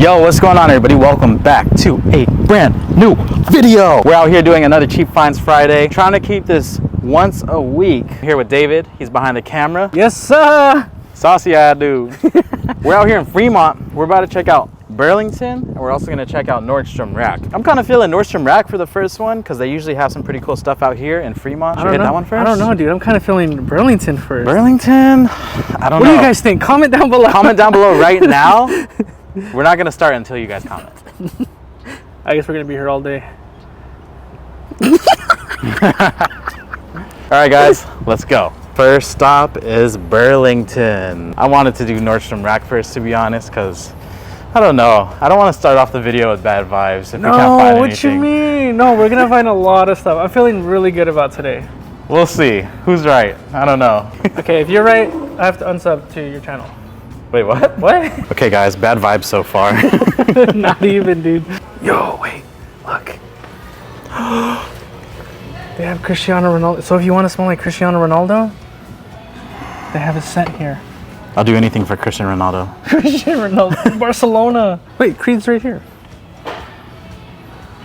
Yo, what's going on, everybody? Welcome back to a brand new video. We're out here doing another Cheap Finds Friday, trying to keep this once a week. Here with David, he's behind the camera. Yes, sir. Saucy eye dude. We're out here in Fremont. We're about to check out Burlington, and we're also gonna check out Nordstrom Rack. I'm kind of feeling Nordstrom Rack for the first one because they usually have some pretty cool stuff out here in Fremont. Should we hit that one first? I don't know, dude. I'm kind of feeling Burlington first. Burlington? I don't know. What do you guys think? Comment down below. Comment down below right now. We're not gonna start until you guys comment. I guess we're gonna be here all day. All right, guys, let's go. First stop is Burlington. I wanted to do Nordstrom Rack first, to be honest, because I don't know. I don't want to start off the video with bad vibes if we can't find anything. No, what you mean? No, we're gonna find a lot of stuff. I'm feeling really good about today. We'll see. Who's right? I don't know. Okay, if you're right, I have to unsub to your channel. Wait, what? What? Okay, guys, bad vibes so far. Not even, dude. Yo, wait, look. They have Cristiano Ronaldo. So if you want to smell like Cristiano Ronaldo, they have a scent here. I'll do anything for Cristiano Ronaldo. Cristiano Ronaldo, Barcelona. Wait, Creed's right here.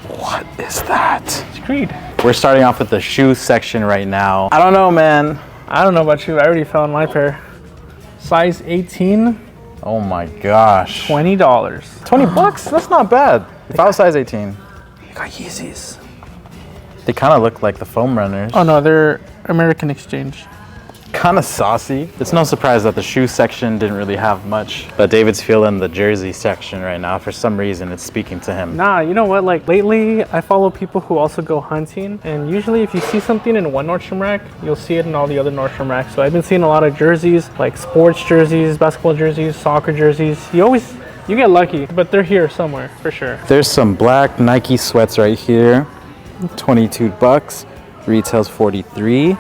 What is that? It's Creed. We're starting off with the shoe section right now. I don't know, man. I don't know about you. I already found my pair. Size 18. Oh my gosh. $20. 20 bucks? That's not bad. If I was size 18. You got Yeezys. They kind of look like the foam runners. Oh no, they're American Exchange. Kind of saucy. It's no surprise that the shoe section didn't really have much, but David's feeling the jersey section right now. For some reason, it's speaking to him. Nah, you know what? Like lately, I follow people who also go hunting, and usually if you see something in one Nordstrom rack, you'll see it in all the other Nordstrom racks. So I've been seeing a lot of jerseys, like sports jerseys, basketball jerseys, soccer jerseys. You get lucky, but they're here somewhere for sure. There's some black Nike sweats right here. 22 bucks. Retails 43.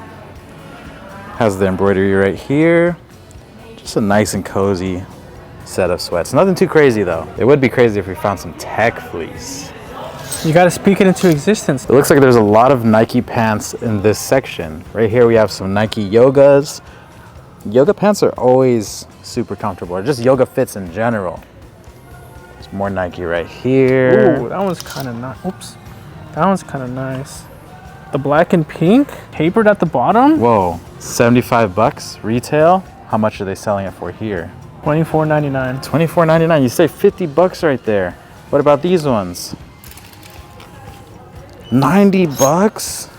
Has the embroidery right here. Just a nice and cozy set of sweats. Nothing too crazy though. It would be crazy if we found some tech fleece. You gotta speak it into existence. It looks like there's a lot of Nike pants in this section. Right here we have some Nike yogas. Yoga pants are always super comfortable, or just yoga fits in general. There's more Nike right here. Ooh, that one's kind of nice. Oops. That one's kind of nice. The black and pink, tapered at the bottom. Whoa, 75 bucks retail. How much are they selling it for here? $24.99. $24.99. You save 50 bucks right there. What about these ones? 90 bucks?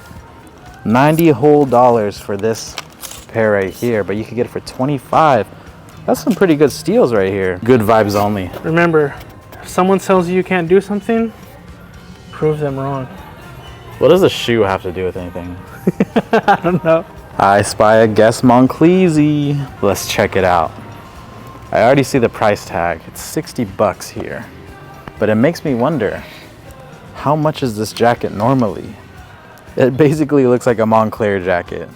90 whole dollars for this pair right here, but you could get it for 25. That's some pretty good steals right here. Good vibes only. Remember, if someone tells you you can't do something, prove them wrong. What does a shoe have to do with anything? I don't know. I spy a Guess Monclesi. Let's check it out. I already see the price tag. It's 60 bucks here. But it makes me wonder, how much is this jacket normally? It basically looks like a Moncler jacket.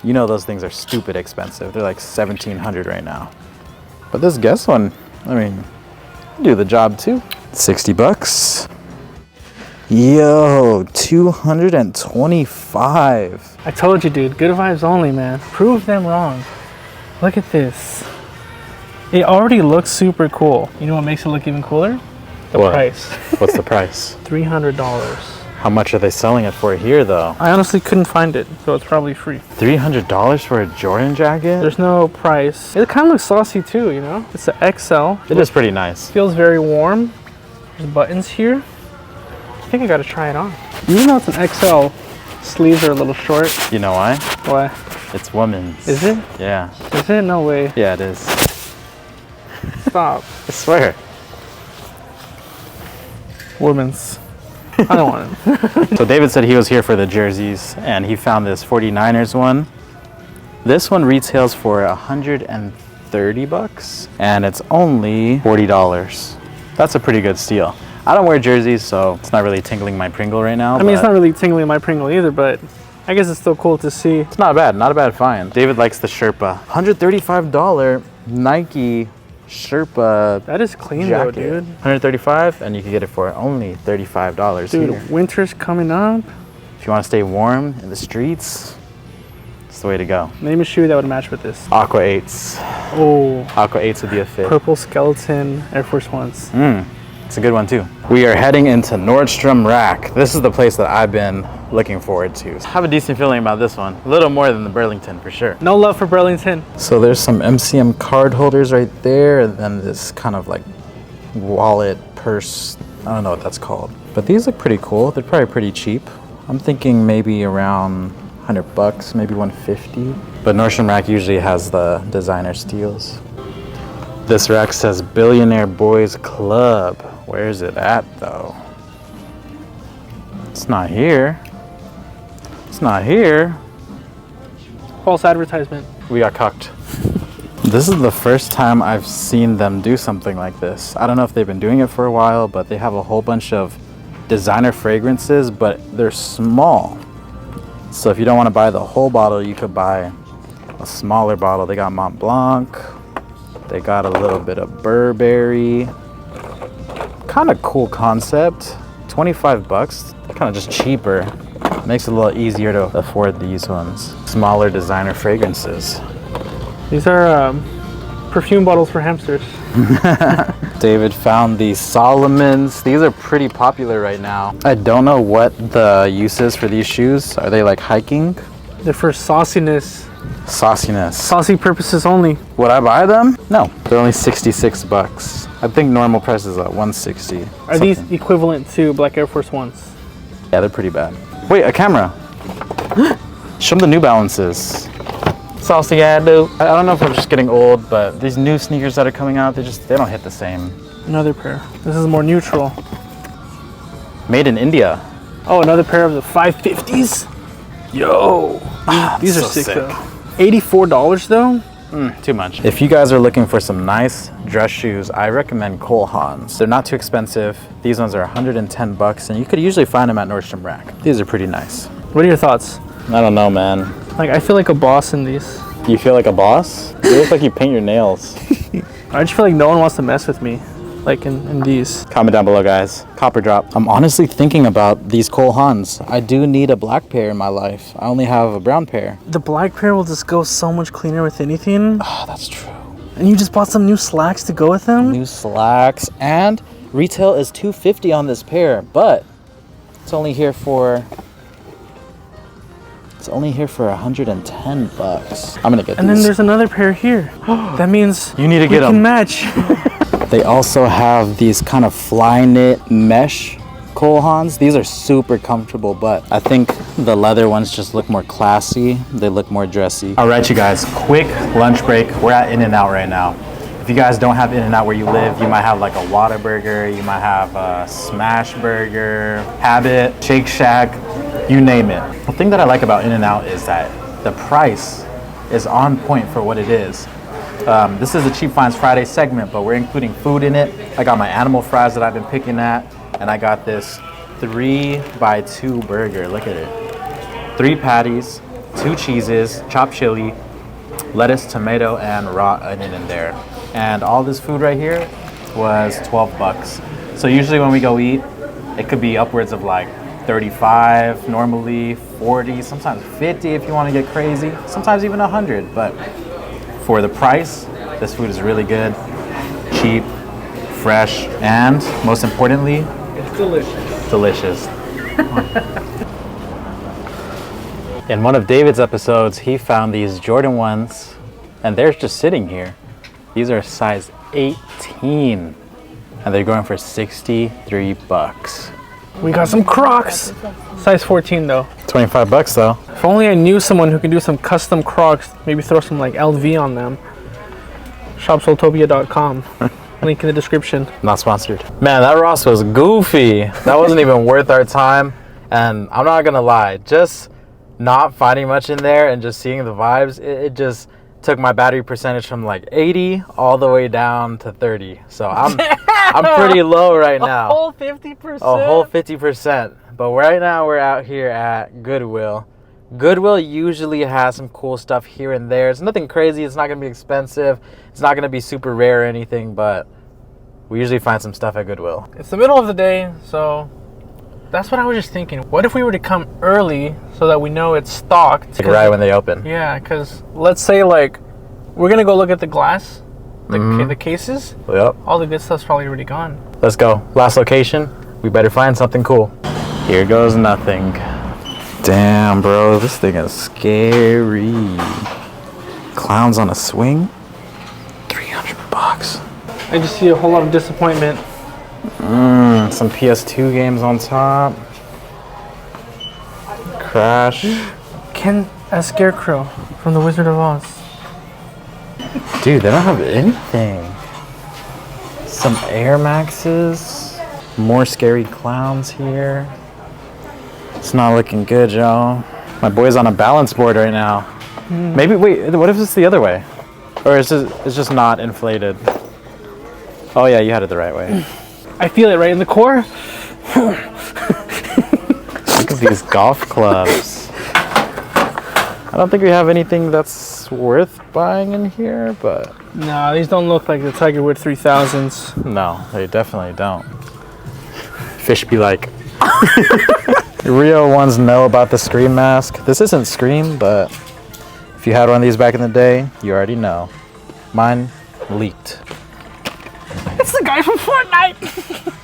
You know those things are stupid expensive. They're like $1,700 right now. But this Guess one, I mean, do the job too. 60 bucks. Yo, 225. I told you, dude, good vibes only, man. Prove them wrong. Look at this. It already looks super cool. You know what makes it look even cooler? The price. What's the price? $300. How much are they selling it for here, though? I honestly couldn't find it, so it's probably free. $300 for a Jordan jacket? There's no price. It kind of looks saucy too, you know? It's an XL. It is pretty nice. Feels very warm. There's buttons here. I think I gotta try it on. Even though it's an XL, sleeves are a little short. You know why? Why? It's women's. Is it? Yeah. Is it? No way. Yeah, it is. Stop. I swear. Women's. I don't want it. So David said he was here for the jerseys, and he found this 49ers one. This one retails for 130 bucks, and it's only $40. That's a pretty good steal. I don't wear jerseys, so it's not really tingling my Pringle right now. I mean, it's not really tingling my Pringle either, but I guess it's still cool to see. It's not bad. Not a bad find. David likes the Sherpa. $135 Nike Sherpa. That is clean jacket. though, dude. $135, and you can get it for only $35 Dude, here. winter's coming up. If you want to stay warm in the streets, It's the way to go. Name a shoe that would match with this. Aqua 8s. Oh. Aqua 8s would be a fit. Purple skeleton Air Force Ones. It's a good one too. We are heading into Nordstrom Rack. This is the place that I've been looking forward to. I have a decent feeling about this one. A little more than the Burlington for sure. No love for Burlington. So there's some MCM card holders right there, and then this kind of like wallet, purse, I don't know what that's called. But these look pretty cool. They're probably pretty cheap. I'm thinking maybe around $100, maybe 150. But Nordstrom Rack usually has the designer steals. This rack says Billionaire Boys Club. Where is it at though? It's not here. It's not here. False advertisement. We got cucked. This is the first time I've seen them do something like this. I don't know if they've been doing it for a while, but they have a whole bunch of designer fragrances, but they're small. So if you don't want to buy the whole bottle, you could buy a smaller bottle. They got Mont Blanc. They got a little bit of Burberry. Kind of cool concept. $25. Kind of just cheaper. Makes it a little easier to afford these ones. Smaller designer fragrances. These are perfume bottles for hamsters. David found these Solomons. These are pretty popular right now. I don't know what the use is for these shoes. Are they like hiking? They're for sauciness. Sauciness. Saucy purposes only. Would I buy them? No. They're only $66. I think normal price is at $160. Are these equivalent to black Air Force Ones? Yeah, they're pretty bad. Wait, a camera. Show them the New Balances. Saucy ad, dude. I don't know if I'm just getting old, but these new sneakers that are coming out, they don't hit the same. Another pair. This is more neutral. Made in India. Oh, another pair of the 550s. Yo. These are sick though. $84 though? Too much. If you guys are looking for some nice dress shoes, I recommend Cole Haan's. They're not too expensive. These ones are $110, and you could usually find them at Nordstrom Rack. These are pretty nice. What are your thoughts? I don't know, man. Like, I feel like a boss in these. You feel like a boss? You look like you paint your nails. I just feel like no one wants to mess with me, like in these. Comment down below, guys. Copper drop. I'm honestly thinking about these Cole Haan's. I do need a black pair in my life. I only have a brown pair. The black pair will just go so much cleaner with anything. Oh, that's true. And you just bought some new slacks to go with them? New slacks. And retail is $250 on this pair, but it's only here for... It's only here for $110. I'm gonna get these. And then there's another pair here. That means you need to get them. We can match. They also have these kind of fly knit mesh Cole Haan's. These are super comfortable, but I think the leather ones just look more classy. They look more dressy. All right, you guys, quick lunch break. We're at In-N-Out right now. If you guys don't have In-N-Out where you live, you might have like a Whataburger, you might have a Smash Burger, Habit, Shake Shack, you name it. The thing that I like about In-N-Out is that the price is on point for what it is. This is a Cheap Finds Friday segment, but we're including food in it. I got my animal fries that I've been picking at, and I got this 3x2 burger. Look at it. 3 patties, 2 cheeses, chopped chili, lettuce, tomato, and raw onion in there. And all this food right here was $12. So usually when we go eat, it could be upwards of like 35, normally 40, sometimes 50 if you want to get crazy, sometimes even 100. But for the price, this food is really good, cheap, fresh, and most importantly, it's delicious. Delicious. In one of David's episodes, he found these Jordan 1s, and they're just sitting here. These are size 18, and they're going for $63. We got some Crocs. Size 14 though. $25 though. If only I knew someone who can do some custom Crocs, maybe throw some like LV on them. Shopsoltopia.com. Link in the description. Not sponsored. Man, that Ross was goofy. That wasn't even worth our time. And I'm not gonna lie, just not finding much in there and just seeing the vibes, it just took my battery percentage from like 80 all the way down to 30. So I'm pretty low right now. A whole 50%? A whole 50%. But right now we're out here at Goodwill. Goodwill usually has some cool stuff here and there. It's nothing crazy. It's not going to be expensive. It's not going to be super rare or anything, but we usually find some stuff at Goodwill. It's the middle of the day, so That's what I was just thinking. What if we were to come early so that we know it's stocked? Like right when they open. Yeah, because let's say like we're gonna go look at the glass, the cases. Yep. All the good stuff's probably already gone. Let's go. Last location. We better find something cool. Here goes nothing. Damn, bro, this thing is scary. Clowns on a swing. $300. I just see a whole lot of disappointment. Some PS2 games on top. Crash. Ken as Scarecrow from The Wizard of Oz. Dude, they don't have anything. Some Air Maxes. More scary clowns here. It's not looking good, y'all. My boy's on a balance board right now. Maybe, wait, what if it's the other way? Or it's just not inflated? Oh yeah, you had it the right way. I feel it right in the core. Look at these golf clubs. I don't think we have anything that's worth buying in here, but... Nah, these don't look like the Tiger Wood 3000s. No, they definitely don't. Fish be like... Real ones know about the Scream mask. This isn't Scream, but if you had one of these back in the day, you already know. Mine leaked. It's the guy from Fortnite!